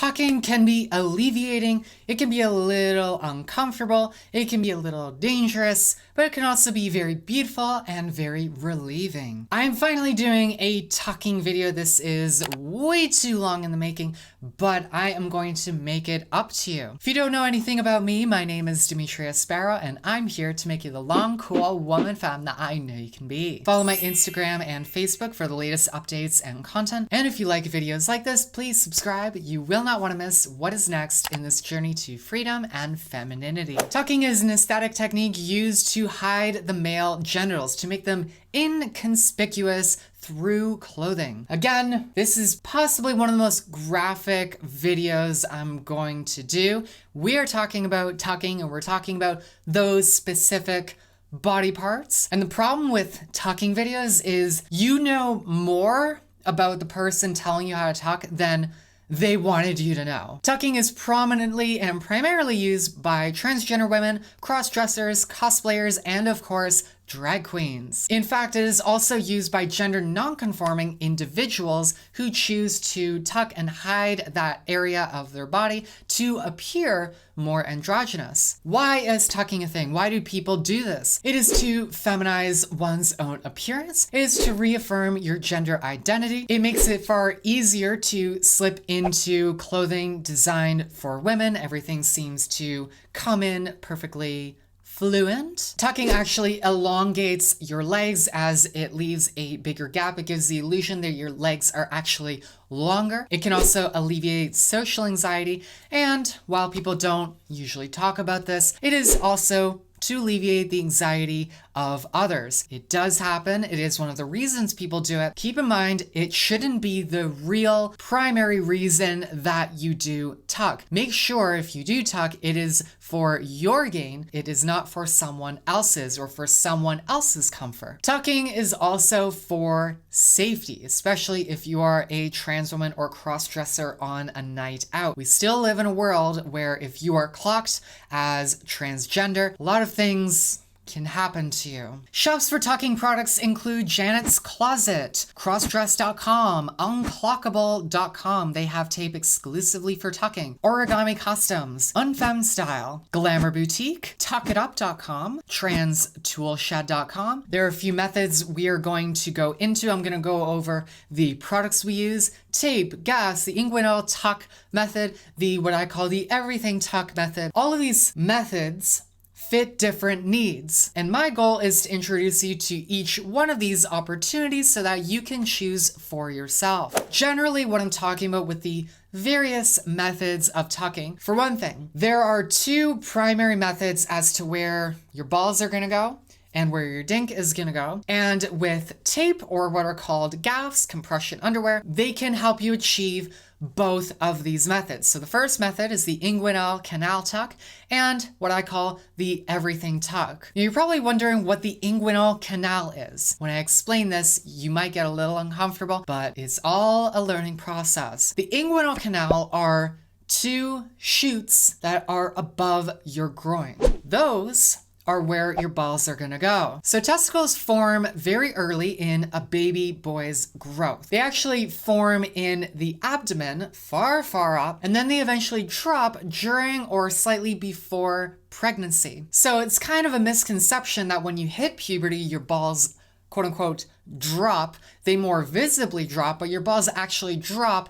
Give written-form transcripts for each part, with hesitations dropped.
Tucking can be alleviating, it can be a little uncomfortable, it can be a little dangerous, but it can also be very beautiful and very relieving. I'm finally doing a tucking video. This is way too long in the making, but I am going to make it up to you. If you don't know anything about me, my name is DIMITRIA SPARROW, and I'm here to make you the long, cool woman femme that I know you can be. Follow my Instagram and Facebook for the latest updates and content. And if you like videos like this, please subscribe. You will not want to miss what is next in this journey to freedom and femininity. Tucking is an aesthetic technique used to hide the male genitals, to make them inconspicuous through clothing. Again, this is possibly one of the most graphic videos I'm going to do. We are talking about tucking, and we're talking about those specific body parts. And the problem with tucking videos is you know more about the person telling you how to tuck than they wanted you to know. Tucking is prominently and primarily used by transgender women, cross-dressers, cosplayers, and of course, drag queens. In fact, it is also used by gender non-conforming individuals who choose to tuck and hide that area of their body to appear more androgynous. Why is tucking a thing? Why do people do this? It is to feminize one's own appearance. It is to reaffirm your gender identity. It makes it far easier to slip into clothing designed for women. Everything seems to come in perfectly fluent. Tucking actually elongates your legs as it leaves a bigger gap. It gives the illusion that your legs are actually longer. It can also alleviate social anxiety. And while people don't usually talk about this, it is also to alleviate the anxiety of others. It does happen. It is one of the reasons people do it. Keep in mind, it shouldn't be the real primary reason that you do tuck. Make sure if you do tuck, it is for your gain. It is not for someone else's or for someone else's comfort. Tucking is also for safety, especially if you are a trans woman or cross-dresser on a night out. We still live in a world where if you are clocked as transgender, a lot of things can happen to you. Shops for tucking products include Janet's Closet, crossdress.com, unclockable.com. They have tape exclusively for tucking. Origami Customs, Unfemme Style, Glamour Boutique, tuckitup.com, transtoolshed.com. There are a few methods we are going to go into. I'm going to go over the products we use, tape, gas, the Inguinal tuck method, the what I call the everything tuck method. All of these methods fit different needs. And my goal is to introduce you to each one of these opportunities so that you can choose for yourself. Generally, what I'm talking about with the various methods of tucking, for one thing, there are two primary methods as to where your balls are gonna go and where your dink is gonna go. And with tape, or what are called gaffs, compression underwear, they can help you achieve both of these methods. So the first method is the Inguinal canal tuck and what I call the everything tuck. Now you're probably wondering what the Inguinal canal is. When I explain this, you might get a little uncomfortable, but it's all a learning process. The Inguinal canal are two chutes that are above your groin. Those are where your balls are gonna go. So testicles form very early in a baby boy's growth. They actually form in the abdomen, far, far up, and then they eventually drop during or slightly before pregnancy. So it's kind of a misconception that when you hit puberty, your balls, quote unquote, drop. They more visibly drop, but your balls actually drop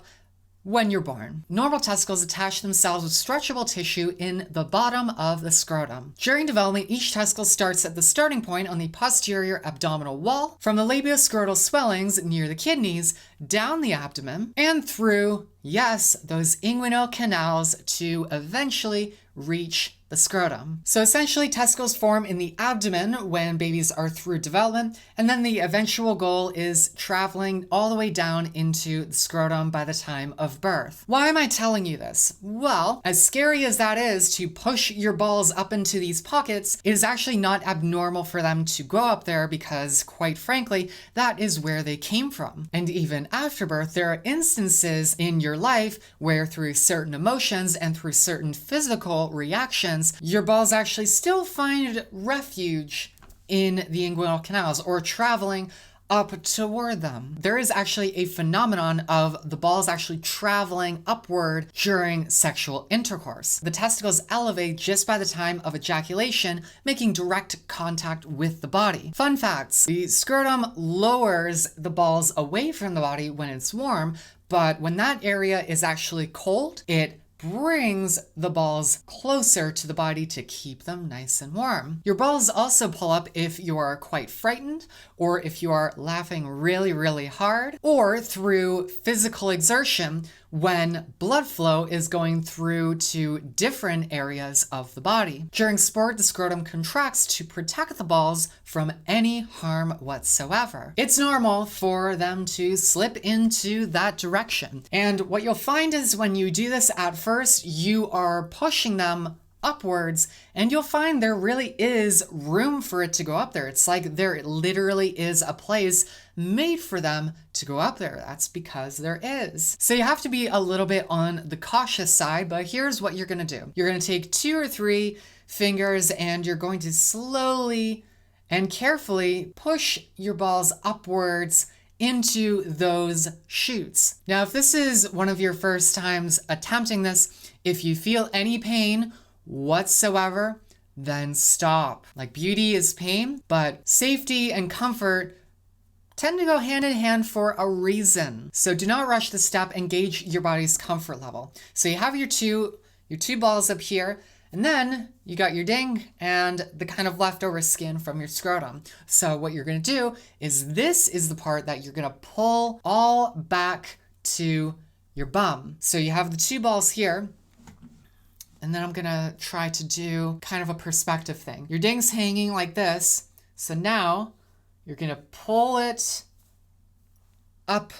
when you're born. Normal testicles attach themselves with stretchable tissue in the bottom of the scrotum. During development, each testicle starts at the starting point on the posterior abdominal wall, from the labioscrotal swellings near the kidneys, down the abdomen, and through, yes, those inguinal canals to eventually reach the scrotum. So essentially, testicles form in the abdomen when babies are through development, and then the eventual goal is traveling all the way down into the scrotum by the time of birth. Why am I telling you this? Well, as scary as that is to push your balls up into these pockets, it is actually not abnormal for them to go up there because, quite frankly, that is where they came from. And even after birth, there are instances in your life where through certain emotions and through certain physical reactions, your balls actually still find refuge in the inguinal canals or traveling up toward them. There is actually a phenomenon of the balls actually traveling upward during sexual intercourse. The testicles elevate just by the time of ejaculation, making direct contact with the body. Fun facts: the scrotum lowers the balls away from the body when it's warm, but when that area is actually cold, it brings the balls closer to the body to keep them nice and warm. Your balls also pull up if you are quite frightened, or if you are laughing really, really hard, or through physical exertion when blood flow is going through to different areas of the body. During sport, the scrotum contracts to protect the balls from any harm whatsoever. It's normal for them to slip into that direction. And what you'll find is when you do this at first, you are pushing them upwards, and you'll find there really is room for it to go up there. It's like there literally is a place made for them to go up there. That's because there is. So you have to be a little bit on the cautious side, but here's what you're gonna do. You're gonna take 2 or 3 fingers and you're going to slowly and carefully push your balls upwards into those chutes. Now, if this is one of your first times attempting this, if you feel any pain whatsoever, then stop. Like, beauty is pain, but safety and comfort tend to go hand in hand for a reason. So do not rush the step and gauge your body's comfort level. So you have your two balls up here, and then you got your ding and the kind of leftover skin from your scrotum. So what you're gonna do is, this is the part that you're gonna pull all back to your bum. So you have the 2 balls here, and then I'm gonna try to do kind of a perspective thing. Your ding's hanging like this. So now you're gonna pull it up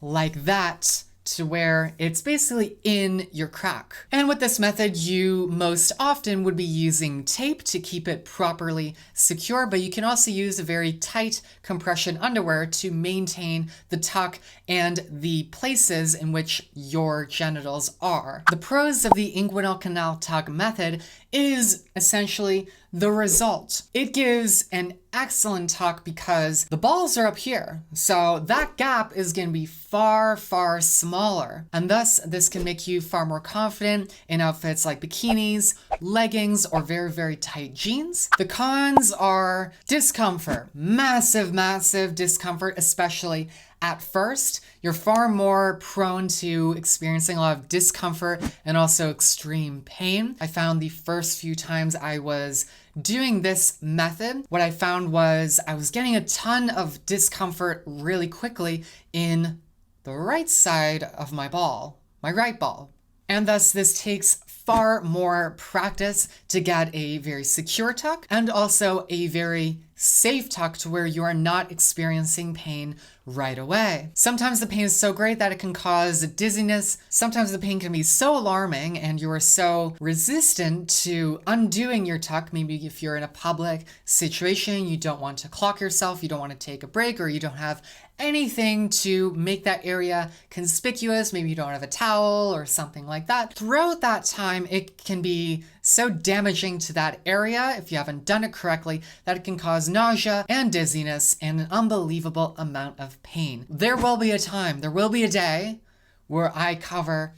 like that to where it's basically in your crack. And with this method, you most often would be using tape to keep it properly secure, but you can also use a very tight compression underwear to maintain the tuck and the places in which your genitals are. The pros of the inguinal canal tuck method is essentially the result. It gives an excellent tuck because the balls are up here. So that gap is going to be far, far smaller. And thus, this can make you far more confident in outfits like bikinis, leggings, or very, very tight jeans. The cons are discomfort. Massive, massive discomfort, especially at first. You're far more prone to experiencing a lot of discomfort and also extreme pain. I found the first few times I was doing this method, what I found was I was getting a ton of discomfort really quickly in the right side of my ball, my right ball. And thus this takes far more practice to get a very secure tuck and also a very safe tuck to where you are not experiencing pain right away. Sometimes the pain is so great that it can cause dizziness. Sometimes the pain can be so alarming and you are so resistant to undoing your tuck. Maybe if you're in a public situation, you don't want to clock yourself, you don't want to take a break, or you don't have anything to make that area conspicuous. Maybe you don't have a towel or something like that. Throughout that time, it can be so damaging to that area if you haven't done it correctly that it can cause nausea and dizziness and an unbelievable amount of pain. There will be a time, there will be a day where I cover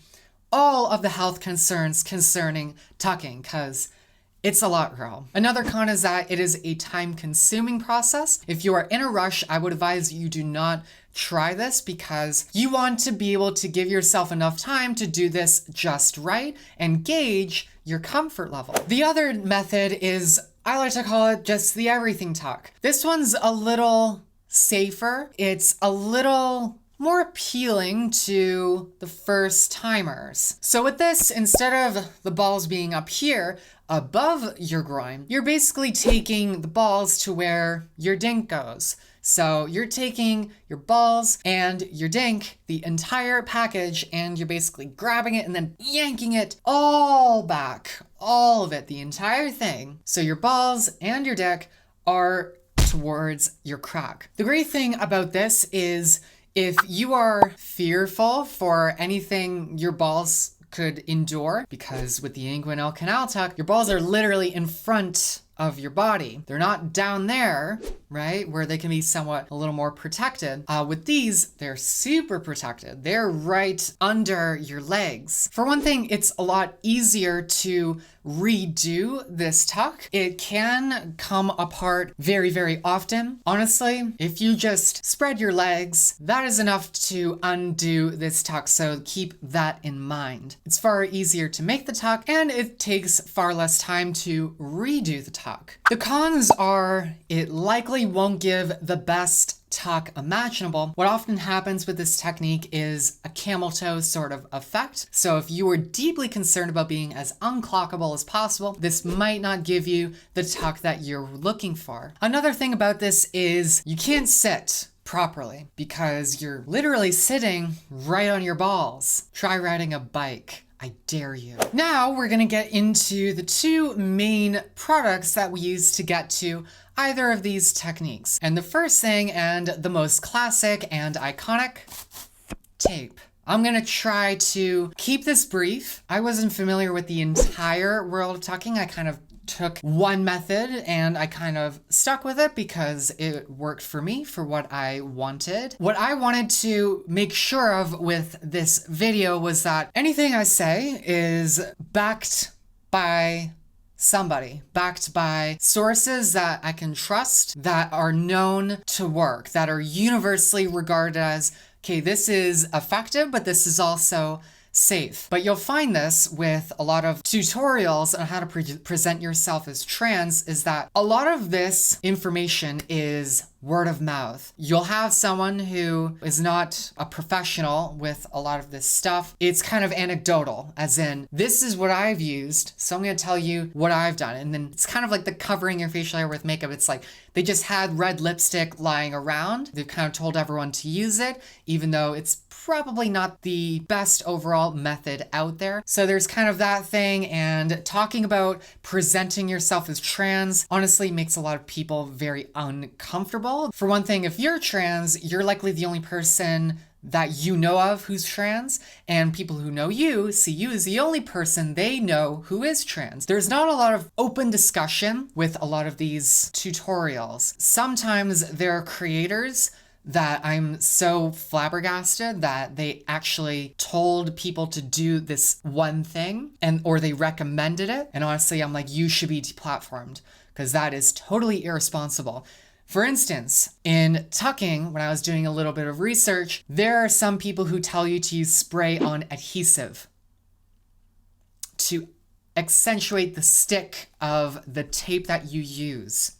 all of the health concerns concerning tucking, because it's a lot, girl. Another con is that it is a time-consuming process. If you are in a rush, I would advise you do not try this because you want to be able to give yourself enough time to do this just right and gauge your comfort level. The other method is, I like to call it just the everything tuck. This one's a little safer. It's a little more appealing to the first timers. So with this, instead of the balls being up here above your groin, you're basically taking the balls to where your dink goes. So you're taking your balls and your dink, the entire package, and you're basically grabbing it and then yanking it all back, all of it, the entire thing. So your balls and your dick are towards your crack. The great thing about this is if you are fearful for anything your balls could endure, because with the inguinal canal tuck, your balls are literally in front of your body. They're not down there. right? Where they can be somewhat a little more protected. With these, they're super protected. They're right under your legs. For one thing, it's a lot easier to redo this tuck. It can come apart very, very often. Honestly, if you just spread your legs, that is enough to undo this tuck, so keep that in mind. It's far easier to make the tuck, and it takes far less time to redo the tuck. The cons are it likely won't give the best tuck imaginable. What often happens with this technique is a camel toe sort of effect. So if you are deeply concerned about being as unclockable as possible, this might not give you the tuck that you're looking for. Another thing about this is you can't sit properly because you're literally sitting right on your balls. Try riding a bike. I dare you. Now we're gonna get into the two main products that we use to get to either of these techniques. And the first thing, and the most classic and iconic, tape. I'm gonna try to keep this brief. I wasn't familiar with the entire world of tucking. I kind of took one method and I kind of stuck with it because it worked for me for what I wanted. What I wanted to make sure of with this video was that anything I say is backed by somebody, backed by sources that I can trust, that are known to work, that are universally regarded as, okay, this is effective, but this is also safe. But you'll find this with a lot of tutorials on how to present yourself as trans, is that a lot of this information is word of mouth. You'll have someone who is not a professional with a lot of this stuff. It's kind of anecdotal, as in, this is what I've used, so I'm gonna tell you what I've done. And then it's kind of like the covering your facial hair with makeup. It's like they just had red lipstick lying around. They've kind of told everyone to use it, even though it's probably not the best overall method out there. So there's kind of that thing, and talking about presenting yourself as trans honestly makes a lot of people very uncomfortable. For one thing, if you're trans, you're likely the only person that you know of who's trans, and people who know you see you as the only person they know who is trans. There's not a lot of open discussion with a lot of these tutorials. Sometimes there are creators that I'm so flabbergasted that they actually told people to do this one thing, or they recommended it. And honestly, I'm like, you should be deplatformed, because that is totally irresponsible. For instance, in tucking, when I was doing a little bit of research, there are some people who tell you to use spray-on adhesive to accentuate the stick of the tape that you use.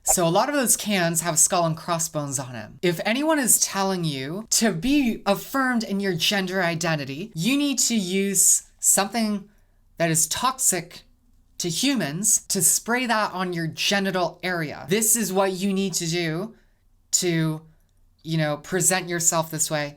So a lot of those cans have skull and crossbones on them. If anyone is telling you to be affirmed in your gender identity, you need to use something that is toxic to humans to spray that on your genital area. This is what you need to do to, present yourself this way.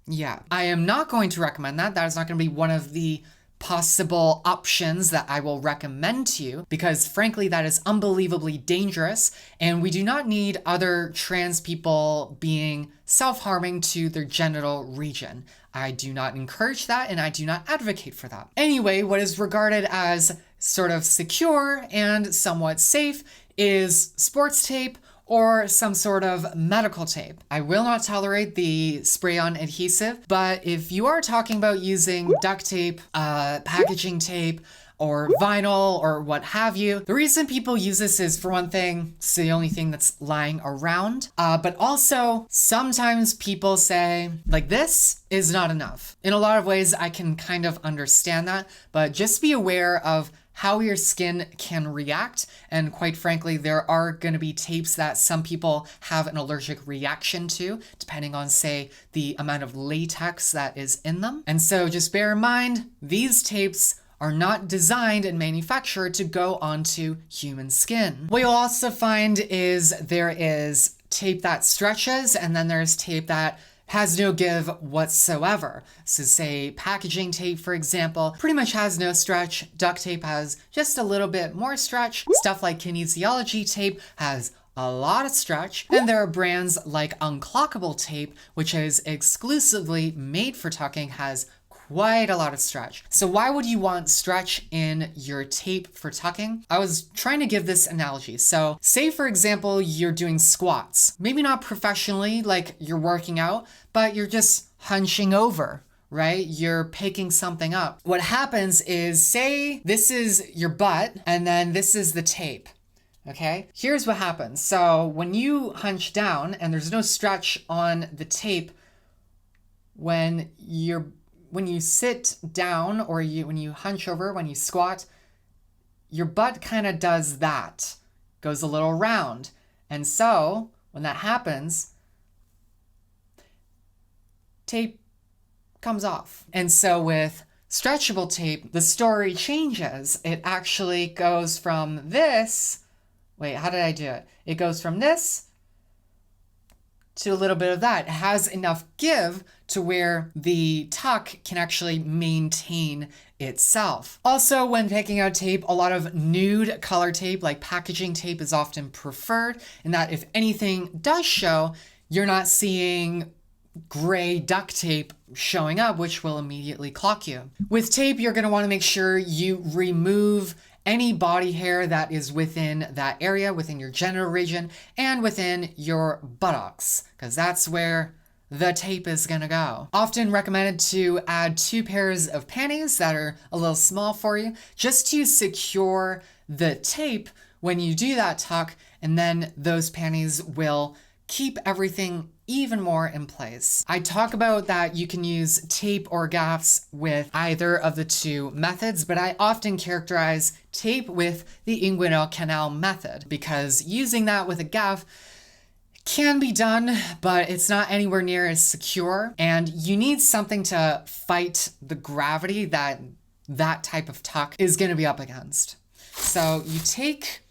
Yeah, I am not going to recommend that. That is not going to be one of the possible options that I will recommend to you, because frankly, that is unbelievably dangerous, and we do not need other trans people being self-harming to their genital region. I do not encourage that, and I do not advocate for that. Anyway, what is regarded as sort of secure and somewhat safe is sports tape or some sort of medical tape. I will not tolerate the spray-on adhesive, but if you are talking about using duct tape, packaging tape, or vinyl, or what have you, the reason people use this is, for one thing, it's the only thing that's lying around, but also sometimes people say, like, this is not enough. In a lot of ways, I can kind of understand that, but just be aware of how your skin can react. And quite frankly, there are going to be tapes that some people have an allergic reaction to, depending on, say, the amount of latex that is in them. And so just bear in mind, these tapes are not designed and manufactured to go onto human skin. What you'll also find is there is tape that stretches, and then there's tape that has no give whatsoever. So say packaging tape, for example, pretty much has no stretch. Duct tape has just a little bit more stretch. Stuff like kinesiology tape has a lot of stretch. And there are brands like unclockable tape, which is exclusively made for tucking, has quite a lot of stretch. So why would you want stretch in your tape for tucking? I was trying to give this analogy. So say for example, you're doing squats, maybe not professionally like you're working out, but you're just hunching over, right? You're picking something up. What happens is, say this is your butt and then this is the tape. Okay, here's what happens. So when you hunch down and there's no stretch on the tape, when you sit down or when you hunch over, when you squat, your butt kind of does that, goes a little round. And so when that happens, tape comes off. And so with stretchable tape, the story changes. It actually goes from this. Wait, how did I do it? It goes from this to a little bit of that. It has enough give to where the tuck can actually maintain itself. Also, when picking out tape, a lot of nude color tape, like packaging tape, is often preferred, in that if anything does show, you're not seeing gray duct tape showing up, which will immediately clock you. With tape, you're going to want to make sure you remove any body hair that is within that area, within your genital region, and within your buttocks, because that's where the tape is gonna go. Often recommended to add 2 pairs of panties that are a little small for you, just to secure the tape when you do that tuck, and then those panties will keep everything even more in place. I talk about that you can use tape or gaffs with either of the 2 methods, but I often characterize tape with the inguinal canal method, because using that with a gaff can be done, but it's not anywhere near as secure, and you need something to fight the gravity that that type of tuck is going to be up against. So you take,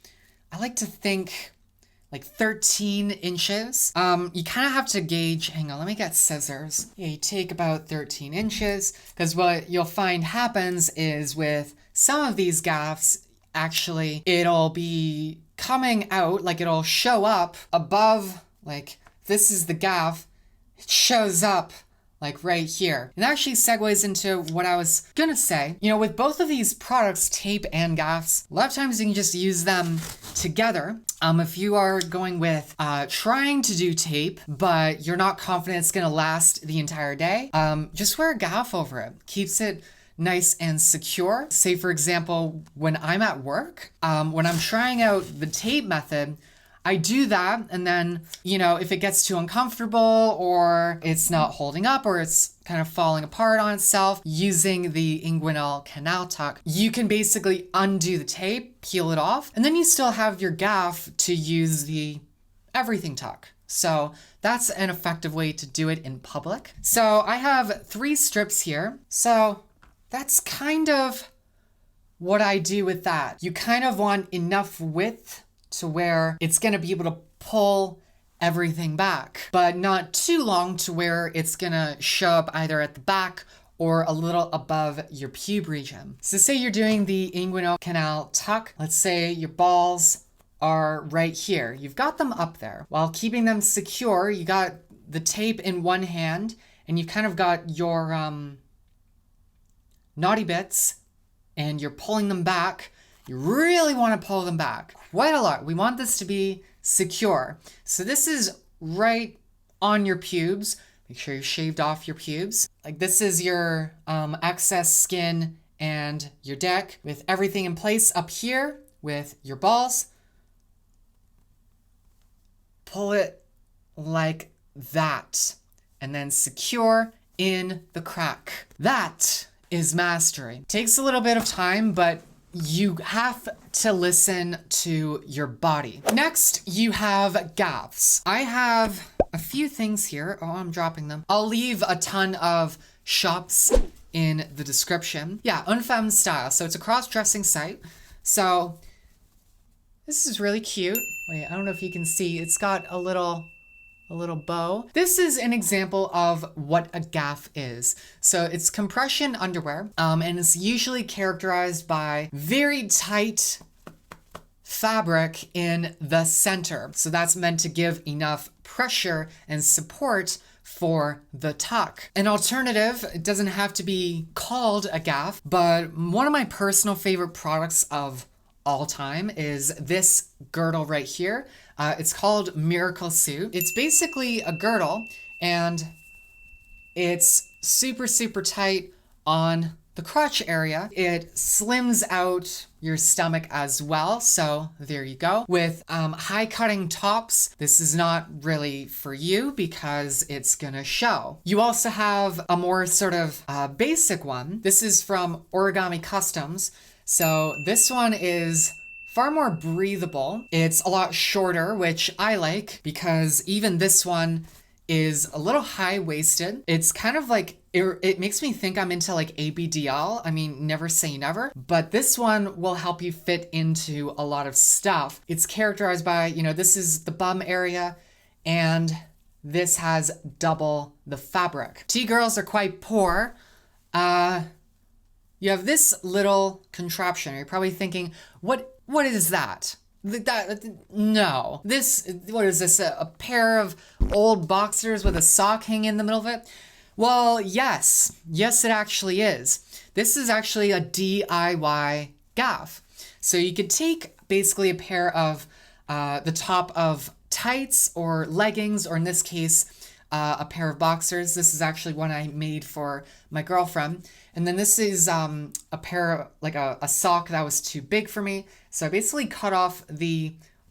I like to think, like 13 inches. You kind of have to gauge, hang on, let me get scissors. Yeah, you take about 13 inches, because what you'll find happens is with some of these gaffs, actually, it'll be coming out, like it'll show up above, like this is the gaff, it shows up like right here. And that actually segues into what I was gonna say. You know, with both of these products, tape and gaffs, a lot of times you can just use them together. If you are going with trying to do tape, but you're not confident it's gonna last the entire day, just wear a gaff over it. Keeps it nice and secure. Say for example, when I'm at work, when I'm trying out the tape method, I do that, and then, you know, if it gets too uncomfortable or it's not holding up or it's kind of falling apart on itself, using the inguinal canal tuck, you can basically undo the tape, peel it off, and then you still have your gaff to use the everything tuck. So that's an effective way to do it in public. So I have 3 strips here. So that's kind of what I do with that. You kind of want enough width to where it's going to be able to pull everything back, but not too long to where it's going to show up either at the back or a little above your pube region. So say you're doing the inguinal canal tuck. Let's say your balls are right here. You've got them up there. While keeping them secure, you got the tape in one hand, and you've kind of got your naughty bits, and you're pulling them back. You really want to pull them back quite a lot. We want this to be secure. So this is right on your pubes. Make sure you shaved off your pubes. Like this is your excess skin and your dick, with everything in place up here with your balls. Pull it like that, and then secure in the crack. That is mastery. Takes a little bit of time, but you have to listen to your body. Next, you have gaffs. I have a few things here. Oh, I'm dropping them. I'll leave a ton of shops in the description. Yeah, Unfemme Style. So it's a cross-dressing site. So this is really cute. Wait, I don't know if you can see. It's got a little bow. This is an example of what a gaff is. So it's compression underwear, and it's usually characterized by very tight fabric in the center. So that's meant to give enough pressure and support for the tuck. An alternative, it doesn't have to be called a gaff, but one of my personal favorite products of all time is this girdle right here. It's called Miracle Suit. It's basically a girdle, and it's super, super tight on the crotch area. It slims out your stomach as well, so there you go. With high cutting tops, this is not really for you because it's gonna show. You also have a more sort of basic one. This is from Origami Customs. So this one is far more breathable. It's a lot shorter, which I like because even this one is a little high-waisted. It's kind of like, it makes me think I'm into like ABDL. I mean, never say never, but this one will help you fit into a lot of stuff. It's characterized by, you know, this is the bum area and this has double the fabric. T-girls are quite poor. You have this little contraption. You're probably thinking, what is that? No. This, what is this, a pair of old boxers with a sock hanging in the middle of it? Well, yes. Yes, it actually is. This is actually a DIY gaff. So you could take basically a pair of the top of tights or leggings, or in this case, a pair of boxers. This is actually one I made for my girlfriend. And then this is a pair, like a sock that was too big for me. So I basically cut off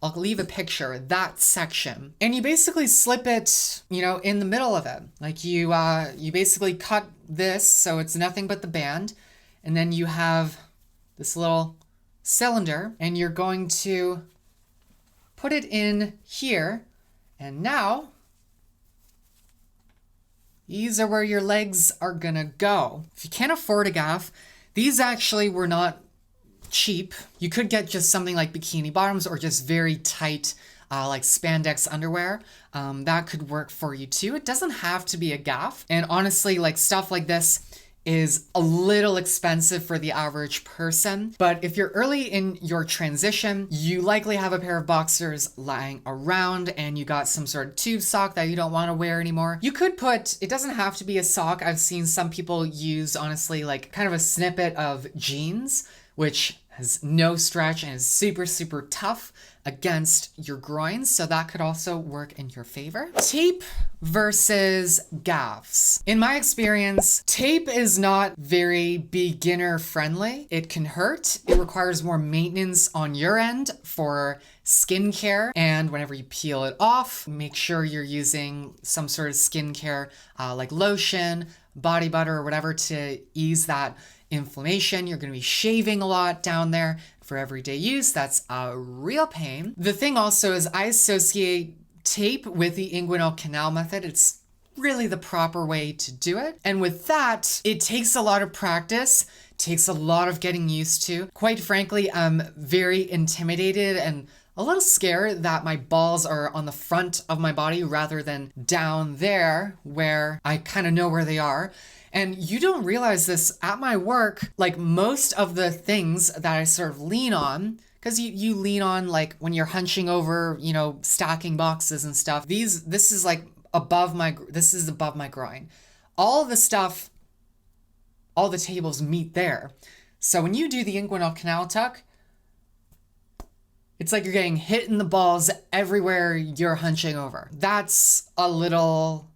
I'll leave a picture, that section. And you basically slip it, you know, in the middle of it. Like you basically cut this so it's nothing but the band. And then you have this little cylinder and you're going to put it in here. And now these are where your legs are gonna go. If you can't afford a gaff, these actually were not cheap. You could get just something like bikini bottoms or just very tight like spandex underwear. That could work for you too. It doesn't have to be a gaff. And honestly, like stuff like this is a little expensive for the average person. But if you're early in your transition, you likely have a pair of boxers lying around and you got some sort of tube sock that you don't want to wear anymore. You could put, it doesn't have to be a sock. I've seen some people use, honestly, like kind of a snippet of jeans, which has no stretch and is super, super tough against your groins. So that could also work in your favor. Tape versus gaffs. In my experience, tape is not very beginner friendly. It can hurt. It requires more maintenance on your end for skincare. And whenever you peel it off, make sure you're using some sort of skincare like lotion, body butter, or whatever to ease that inflammation. You're going to be shaving a lot down there for everyday use. That's a real pain. The thing also is I associate tape with the inguinal canal method. It's really the proper way to do it. And with that, it takes a lot of practice, takes a lot of getting used to. Quite frankly, I'm very intimidated and a little scared that my balls are on the front of my body rather than down there where I kind of know where they are. And you don't realize this at my work, like most of the things that I sort of lean on, because you lean on like when you're hunching over, you know, stacking boxes and stuff. This is like above my groin. All the stuff, all the tables meet there. So when you do the inguinal canal tuck, it's like you're getting hit in the balls everywhere you're hunching over. That's a little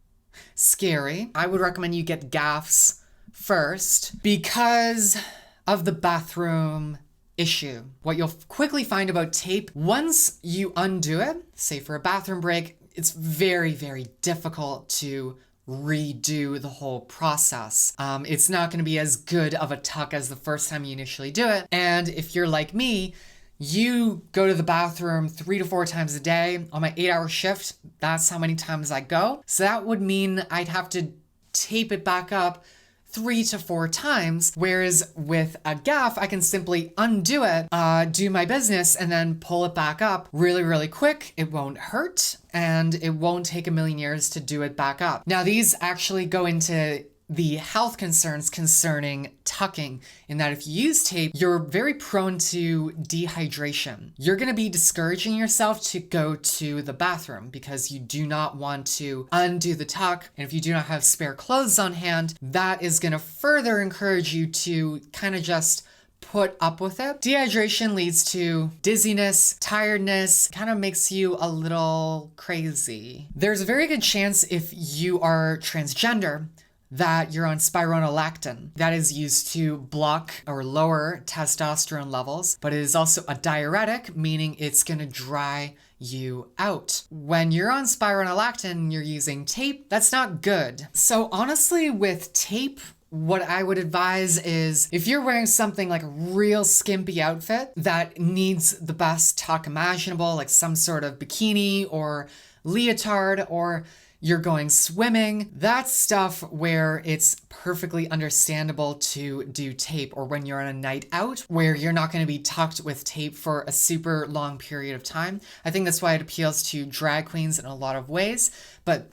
scary. I would recommend you get gaffs first because of the bathroom issue. What you'll quickly find about tape, once you undo it, say for a bathroom break, it's very, very difficult to redo the whole process. It's not going to be as good of a tuck as the first time you initially do it. And if you're like me, you go to the bathroom 3 to 4 times a day. On my 8-hour shift, that's how many times I go. So that would mean I'd have to tape it back up 3 to 4 times. Whereas with a gaff, I can simply undo it, do my business, and then pull it back up really, really quick. It won't hurt, and it won't take a million years to do it back up. Now, these actually go into the health concerns concerning tucking, in that if you use tape, you're very prone to dehydration. You're going to be discouraging yourself to go to the bathroom because you do not want to undo the tuck. And if you do not have spare clothes on hand, that is going to further encourage you to kind of just put up with it. Dehydration leads to dizziness, tiredness, kind of makes you a little crazy. There's a very good chance if you are transgender that you're on spironolactone. That is used to block or lower testosterone levels, but it is also a diuretic, meaning it's gonna dry you out. When you're on spironolactone and you're using tape, that's not good. So honestly, with tape, what I would advise is if you're wearing something like a real skimpy outfit that needs the best tuck imaginable, like some sort of bikini or leotard, or you're going swimming, that's stuff where it's perfectly understandable to do tape, or when you're on a night out where you're not going to be tucked with tape for a super long period of time. I think that's why it appeals to drag queens in a lot of ways. But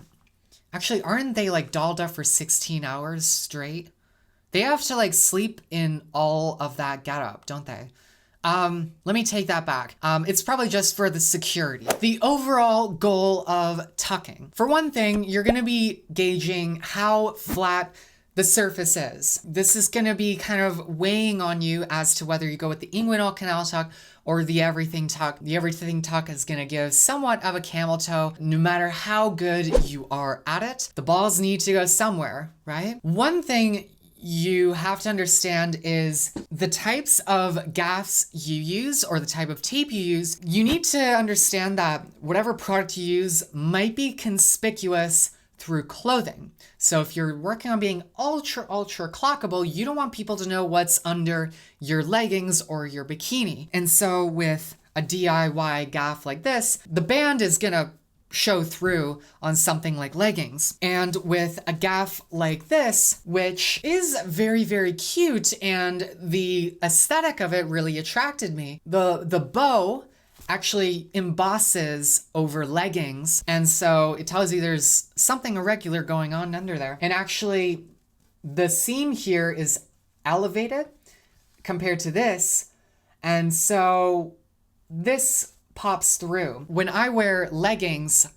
actually, aren't they like dolled up for 16 hours straight? They have to like sleep in all of that getup, don't they? Let me take that back. It's probably just for the security. The overall goal of tucking. For one thing, you're gonna be gauging how flat the surface is. This is gonna be kind of weighing on you as to whether you go with the inguinal canal tuck or the everything tuck. The everything tuck is gonna give somewhat of a camel toe, no matter how good you are at it. The balls need to go somewhere, right? One thing you have to understand is the types of gaffs you use or the type of tape you use. You need to understand that whatever product you use might be conspicuous through clothing. So if you're working on being ultra clockable, you don't want people to know what's under your leggings or your bikini. And so with a DIY gaff like this, the band is gonna show through on something like leggings. And with a gaff like this, which is very, very cute, and the aesthetic of it really attracted me, the bow actually embosses over leggings. And so it tells you there's something irregular going on under there. And actually the seam here is elevated compared to this. And so this pops through. When I wear leggings,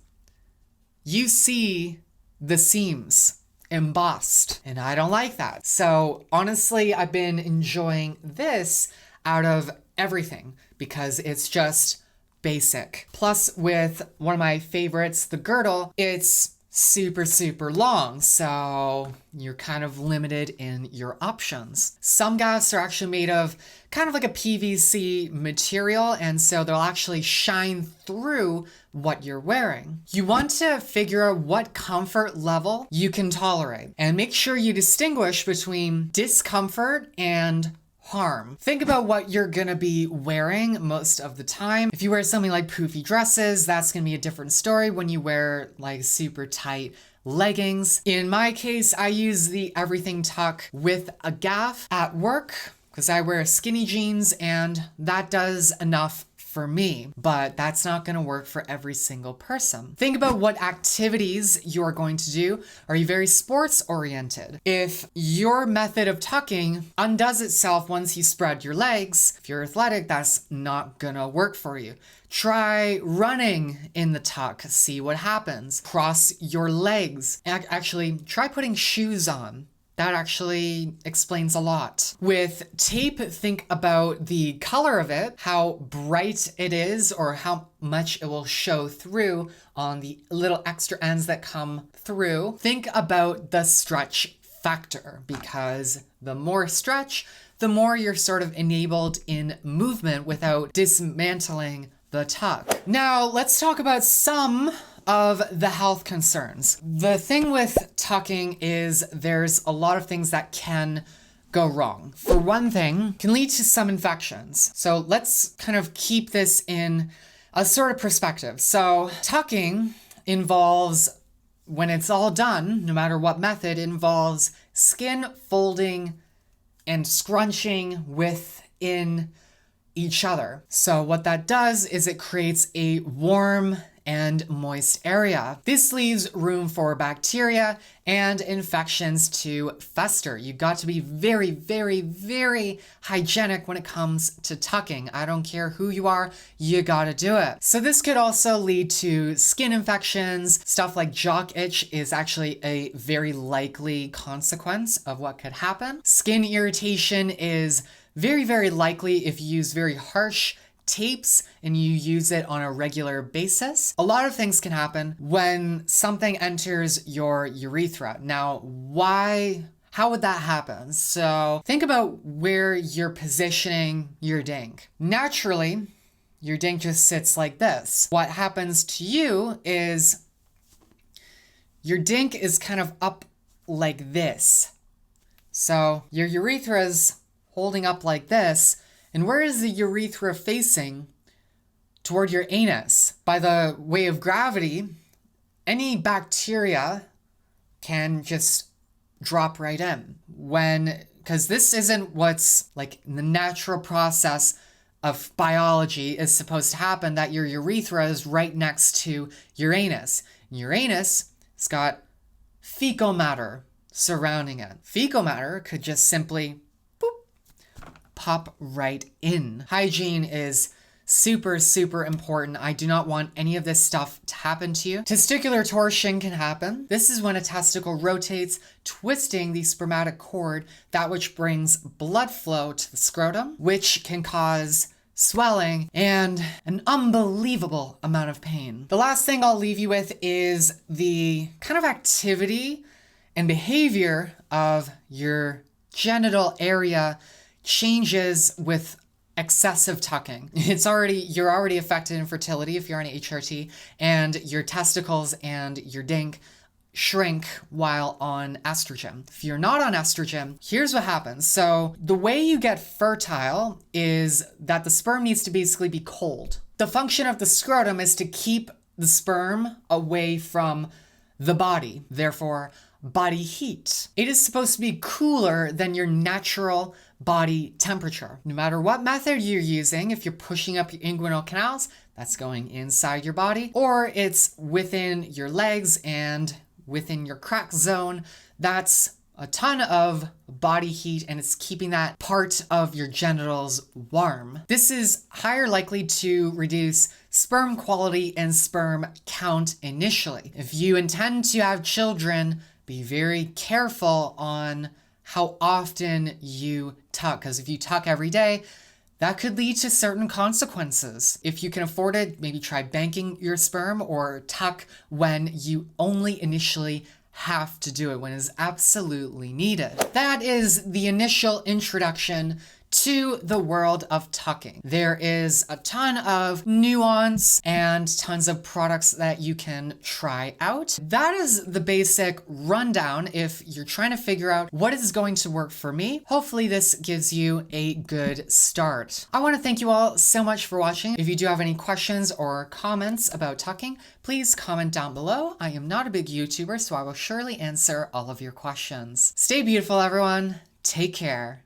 you see the seams embossed, and I don't like that. So honestly, I've been enjoying this out of everything because it's just basic. Plus, with one of my favorites, the girdle, it's super long, so you're kind of limited in your options. Some gaffs are actually made of kind of like a PVC material, and so they'll actually shine through what you're wearing. You want to figure out what comfort level you can tolerate, and make sure you distinguish between discomfort and harm. Think about what you're gonna be wearing most of the time. If you wear something like poofy dresses, that's gonna be a different story when you wear like super tight leggings. In my case, I use the everything tuck with a gaff at work because I wear skinny jeans, and that does enough for me, but that's not going to work for every single person. Think about what activities you're going to do. Are you very sports oriented? If your method of tucking undoes itself once you spread your legs, if you're athletic, that's not going to work for you. Try running in the tuck, see what happens. Cross your legs. Actually, try putting shoes on. That actually explains a lot. With tape, think about the color of it, how bright it is, or how much it will show through on the little extra ends that come through. Think about the stretch factor, because the more stretch, the more you're sort of enabled in movement without dismantling the tuck. Now, let's talk about some of the health concerns. The thing with tucking is there's a lot of things that can go wrong. For one thing, can lead to some infections. So let's kind of keep this in a sort of perspective. So tucking involves, when it's all done, no matter what method, involves skin folding and scrunching within each other. So what that does is it creates a warm and moist area. This leaves room for bacteria and infections to fester. You've got to be very, very, very hygienic when it comes to tucking. I don't care who you are, you gotta do it. So this could also lead to skin infections. Stuff like jock itch is actually a very likely consequence of what could happen. Skin irritation is very, very likely if you use very harsh tapes and you use it on a regular basis. A lot of things can happen when something enters your urethra. Now, how would that happen? So think about where you're positioning your dink. Naturally, your dink just sits like this. What happens to you is your dink is kind of up like this. So your urethra's holding up like this. And where is the urethra facing? Toward your anus. By the way of gravity, any bacteria can just drop right in. Because this isn't what's like the natural process of biology is supposed to happen, that your urethra is right next to your anus. And your anus has got fecal matter surrounding it. Fecal matter could just simply pop right in. Hygiene is super, super important. I do not want any of this stuff to happen to you. Testicular torsion can happen. This is when a testicle rotates, twisting the spermatic cord, that which brings blood flow to the scrotum, which can cause swelling and an unbelievable amount of pain. The last thing I'll leave you with is the kind of activity and behavior of your genital area changes with excessive tucking. You're already affected in fertility if you're on HRT, and your testicles and your dink shrink while on estrogen. If you're not on estrogen, here's what happens. So the way you get fertile is that the sperm needs to basically be cold. The function of the scrotum is to keep the sperm away from the body, therefore body heat. It is supposed to be cooler than your natural body temperature. No matter what method you're using, if you're pushing up your inguinal canals, that's going inside your body, or it's within your legs and within your crack zone, that's a ton of body heat and it's keeping that part of your genitals warm. This is higher likely to reduce sperm quality and sperm count initially. If you intend to have children, be very careful on how often you tuck, because if you tuck every day, that could lead to certain consequences. If you can afford it, maybe try banking your sperm or tuck when you only initially have to do it, when it's absolutely needed. That is the initial introduction to the world of tucking. There is a ton of nuance and tons of products that you can try out. That is the basic rundown if you're trying to figure out what is going to work for me. Hopefully this gives you a good start. I want to thank you all so much for watching. If you do have any questions or comments about tucking, please comment down below. I am not a big YouTuber, so I will surely answer all of your questions. Stay beautiful, everyone. Take care.